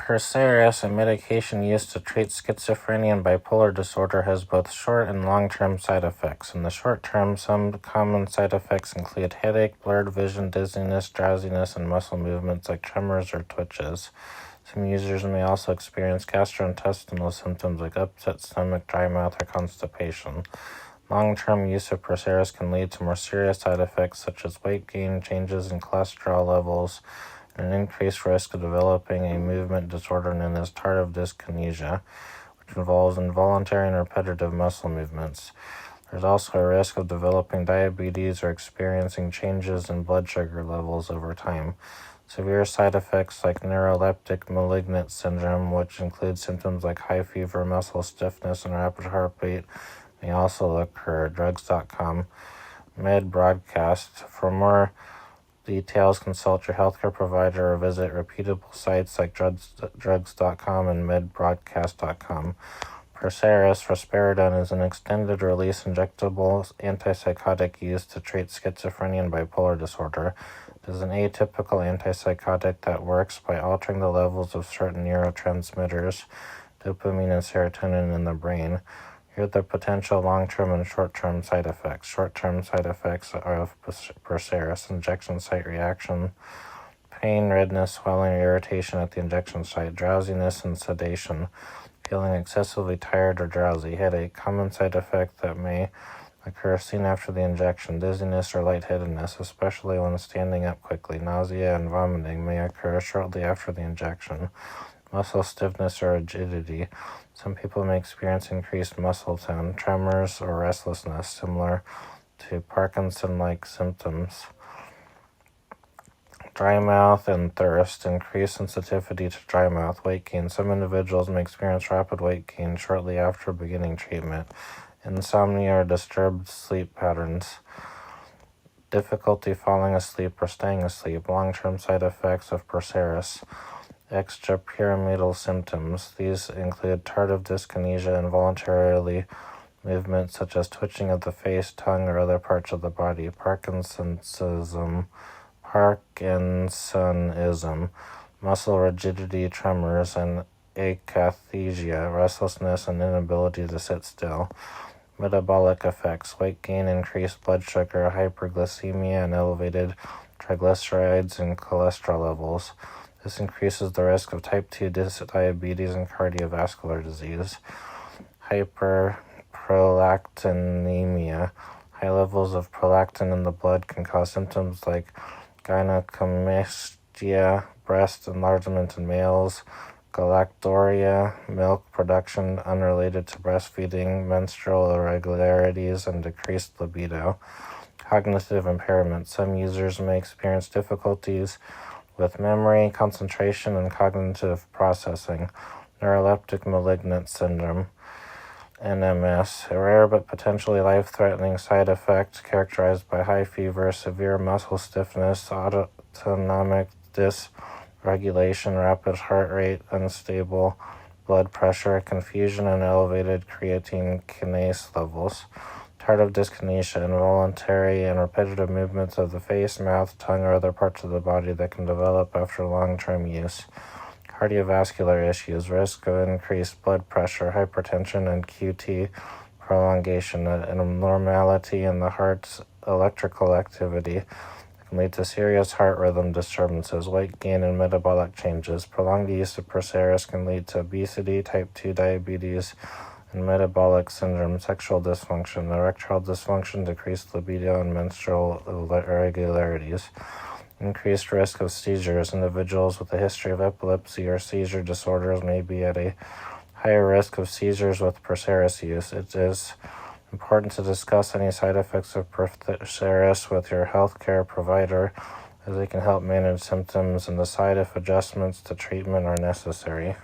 Perseris, a medication used to treat schizophrenia and bipolar disorder, has both short and long-term side effects. In the short term, some common side effects include headache, blurred vision, dizziness, drowsiness, and muscle movements like tremors or twitches. Some users may also experience gastrointestinal symptoms like upset stomach, dry mouth, or constipation. Long-term use of Perseris can lead to more serious side effects such as weight gain, changes in cholesterol levels, and an increased risk of developing a movement disorder known as tardive dyskinesia, which involves involuntary and repetitive muscle movements. There's also a risk of developing diabetes or experiencing changes in blood sugar levels over time. Severe side effects like neuroleptic malignant syndrome, which includes symptoms like high fever, muscle stiffness, and rapid heartbeat, may also occur. Drugs.com. Med Broadcast. For more details, consult your healthcare provider or visit reputable sites like drugs.com and medbroadcast.com. Perseris, risperidone, is an extended-release injectable antipsychotic used to treat schizophrenia and bipolar disorder. It is an atypical antipsychotic that works by altering the levels of certain neurotransmitters, dopamine and serotonin, in the brain. Here are the potential long-term and short-term side effects. Short-term side effects of Perseris: injection site reaction, pain, redness, swelling, or irritation at the injection site, drowsiness and sedation, feeling excessively tired or drowsy, headache. Common side effect that may occur soon after the injection: dizziness or lightheadedness, especially when standing up quickly. Nausea and vomiting may occur shortly after the injection. Muscle stiffness or rigidity. Some people may experience increased muscle tone, tremors, or restlessness, similar to Parkinson-like symptoms. Dry mouth and thirst. Increased sensitivity to dry mouth. Weight gain. Some individuals may experience rapid weight gain shortly after beginning treatment. Insomnia or disturbed sleep patterns. Difficulty falling asleep or staying asleep. Long-term side effects of Perseris: extrapyramidal symptoms. These include tardive dyskinesia, involuntary movements such as twitching of the face, tongue, or other parts of the body, Parkinsonism, muscle rigidity, tremors, and akathisia, restlessness and inability to sit still. Metabolic effects: weight gain, increased blood sugar, hyperglycemia, and elevated triglycerides and cholesterol levels. This increases the risk of type 2 diabetes and cardiovascular disease. Hyperprolactinemia. High levels of prolactin in the blood can cause symptoms like gynecomastia, breast enlargement in males, galactorrhea, milk production unrelated to breastfeeding, menstrual irregularities, and decreased libido. Cognitive impairment. Some users may experience difficulties with memory, concentration, and cognitive processing. Neuroleptic malignant syndrome, NMS, a rare but potentially life-threatening side effect characterized by high fever, severe muscle stiffness, autonomic dysregulation, rapid heart rate, unstable blood pressure, confusion, and elevated creatine kinase levels. Tardive dyskinesia, involuntary and repetitive movements of the face, mouth, tongue, or other parts of the body that can develop after long-term use. Cardiovascular issues, risk of increased blood pressure, hypertension, and QT prolongation, an abnormality in the heart's electrical activity that can lead to serious heart rhythm disturbances, weight gain, and metabolic changes. Prolonged use of Perseris can lead to obesity, type 2 diabetes, and metabolic syndrome, sexual dysfunction, erectile dysfunction, decreased libido, and menstrual irregularities. Increased risk of seizures. Individuals with a history of epilepsy or seizure disorders may be at a higher risk of seizures with Perseris use. It is important to discuss any side effects of Perseris with your healthcare provider, as they can help manage symptoms and decide if adjustments to treatment are necessary.